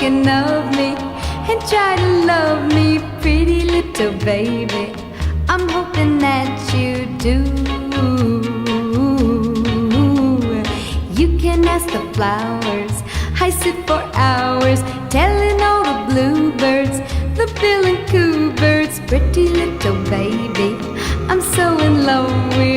thinking of me and try to love me, pretty little baby. I'm hoping that you do. You can ask the flowers, I sit for hours telling all the bluebirds, the bill and coo birds, pretty little baby, I'm so in love with